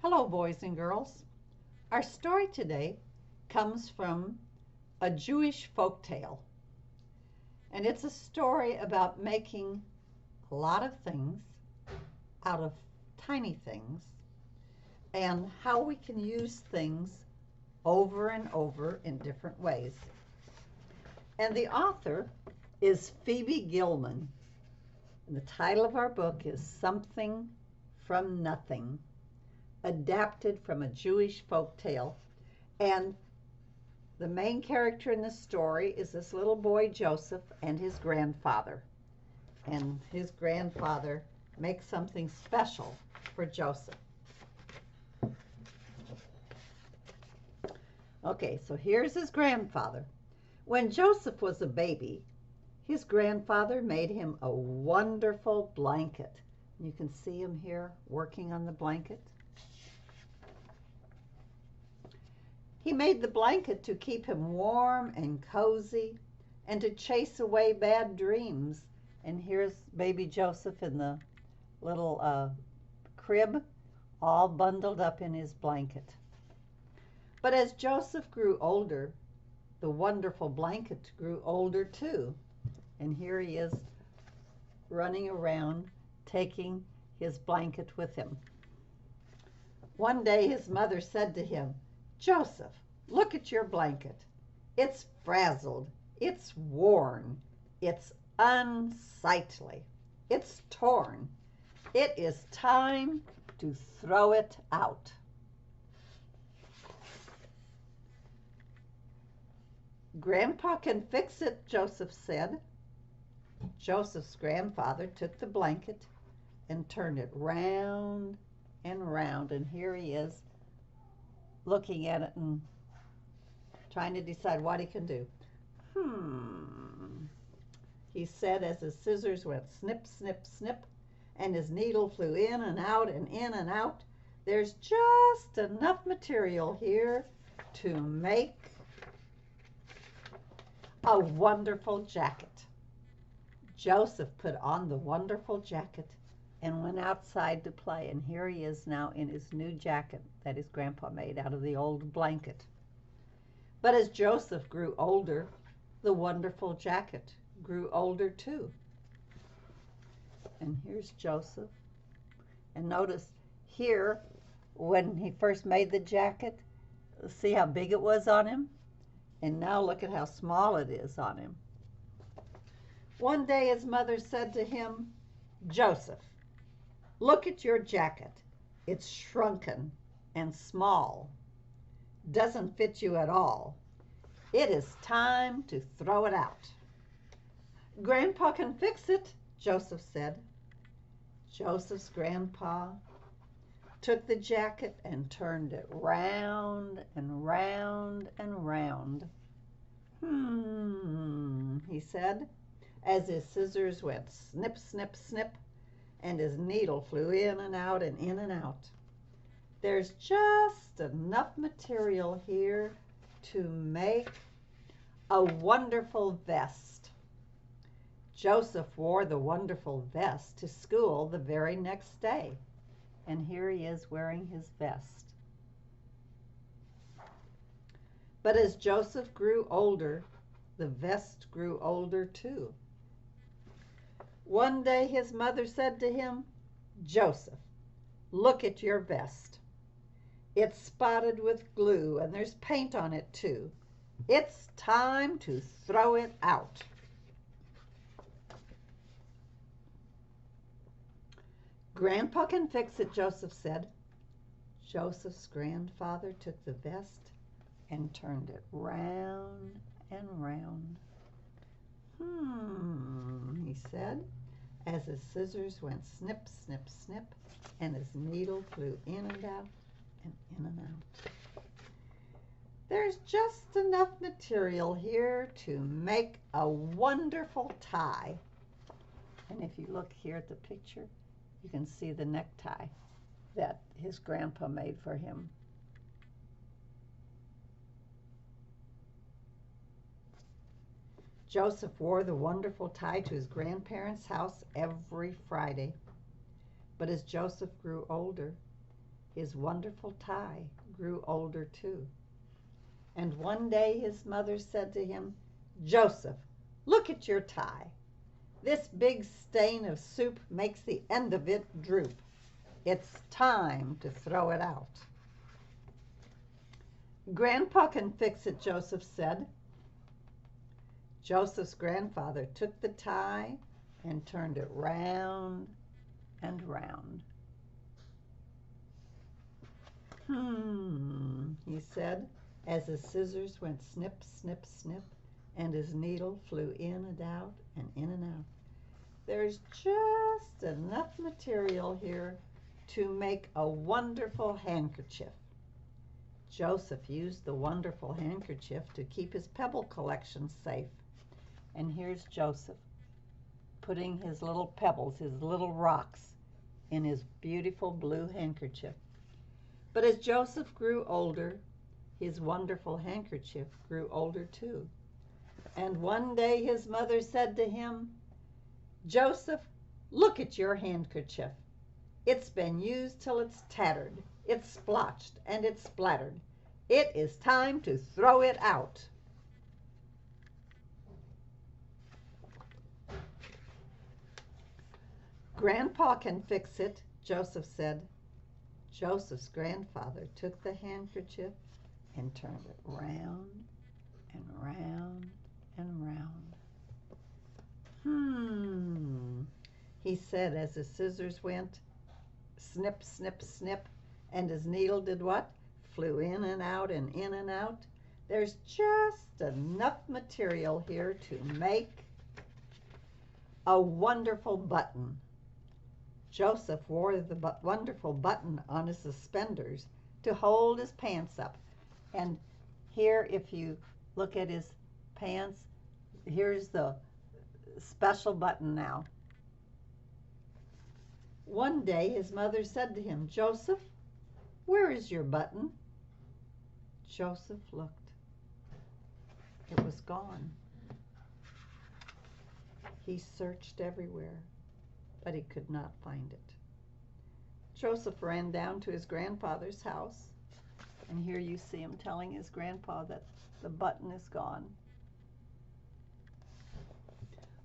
Hello, boys and girls. Our story today comes from a Jewish folk tale, and it's a story about making a lot of things out of tiny things and how we can use things over and over in different ways. And the author is Phoebe Gilman. And the title of our book is Something from Nothing, adapted from a Jewish folk tale. And the main character in the story is this little boy, Joseph, and his grandfather. And his grandfather makes something special for Joseph. Okay, so here's his grandfather. When Joseph was a baby, his grandfather made him a wonderful blanket. You can see him here working on the blanket. He made the blanket to keep him warm and cozy and to chase away bad dreams. And here's baby Joseph in the little crib, all bundled up in his blanket. But as Joseph grew older, the wonderful blanket grew older too. And here he is running around, taking his blanket with him. One day his mother said to him, "Joseph, look at your blanket. It's frazzled, it's worn, it's unsightly, it's torn. It is time to throw it out." "Grandpa can fix it," Joseph said. Joseph's grandfather took the blanket and turned it round and round, and here he is looking at it and trying to decide what he can do. He said as his scissors went snip, snip, snip, and his needle flew in and out and in and out. "There's just enough material here to make a wonderful jacket." Joseph put on the wonderful jacket and went outside to play, and here he is now in his new jacket that his grandpa made out of the old blanket. But as Joseph grew older, the wonderful jacket grew older too. And here's Joseph. And notice here, when he first made the jacket, see how big it was on him? And now look at how small it is on him. One day his mother said to him, "Joseph, look at your jacket. It's shrunken and small. Doesn't fit you at all. It is time to throw it out." "Grandpa can fix it," Joseph said. Joseph's grandpa took the jacket and turned it round and round and round. He said, as his scissors went snip, snip, snip, and his needle flew in and out and in and out. "There's just enough material here to make a wonderful vest." Joseph wore the wonderful vest to school the very next day. And here he is wearing his vest. But as Joseph grew older, the vest grew older too. One day his mother said to him, "Joseph, look at your vest. It's spotted with glue and there's paint on it too. It's time to throw it out." "Grandpa can fix it," Joseph said. Joseph's grandfather took the vest and turned it round and round. He said, as his scissors went snip, snip, snip, and his needle flew in and out and in and out. "There's just enough material here to make a wonderful tie." And if you look here at the picture, you can see the necktie that his grandpa made for him. Joseph wore the wonderful tie to his grandparents' house every Friday. But as Joseph grew older, his wonderful tie grew older too. And one day his mother said to him, "Joseph, look at your tie. This big stain of soup makes the end of it droop. It's time to throw it out." "Grandpa can fix it," Joseph said. Joseph's grandfather took the tie and turned it round and round. He said, as his scissors went snip, snip, snip, and his needle flew in and out and in and out. "There's just enough material here to make a wonderful handkerchief." Joseph used the wonderful handkerchief to keep his pebble collection safe. And here's Joseph putting his little pebbles, his little rocks, in his beautiful blue handkerchief. But as Joseph grew older, his wonderful handkerchief grew older too. And one day his mother said to him, "Joseph, look at your handkerchief. It's been used till it's tattered, it's splotched, and it's splattered. It is time to throw it out." "Grandpa can fix it," Joseph said. Joseph's grandfather took the handkerchief and turned it round and round and round. He said as his scissors went snip, snip, snip, and his needle did what? Flew in and out and in and out. "There's just enough material here to make a wonderful button." Joseph wore the wonderful button on his suspenders to hold his pants up. And here, if you look at his pants, here's the special button now. One day his mother said to him, "Joseph, where is your button?" Joseph looked. It was gone. He searched everywhere, but he could not find it. Joseph ran down to his grandfather's house, and here you see him telling his grandpa that the button is gone.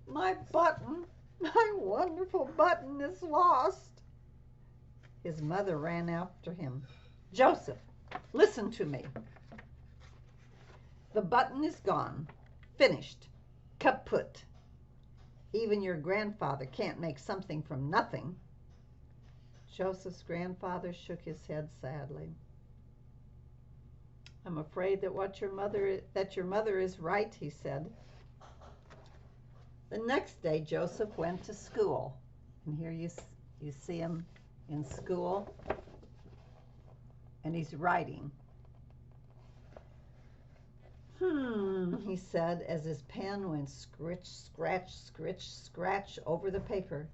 "My button, my wonderful button is lost." His mother ran after him. "Joseph, listen to me. The button is gone, finished, kaput. Even your grandfather can't make something from nothing." Joseph's grandfather shook his head sadly. "I'm afraid that your mother is right," he said. The next day Joseph went to school, and here you see him in school, and he's writing. He said as his pen went scritch, scratch, scritch, scratch over the paper.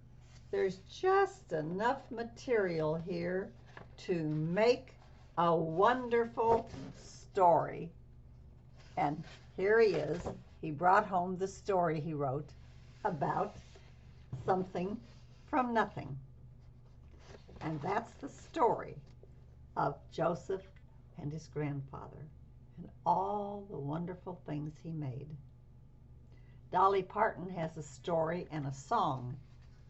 "There's just enough material here to make a wonderful story." And here he is. He brought home the story he wrote about something from nothing. And that's the story of Joseph and his grandfather and all the wonderful things he made. Dolly Parton has a story and a song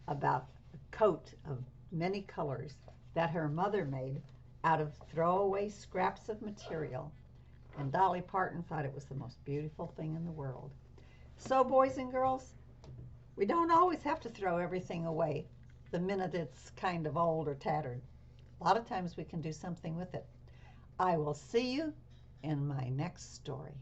about a coat of many colors that her mother made out of throwaway scraps of material. And Dolly Parton thought it was the most beautiful thing in the world. So, boys and girls, we don't always have to throw everything away the minute it's kind of old or tattered. A lot of times we can do something with it. I will see you in my next story.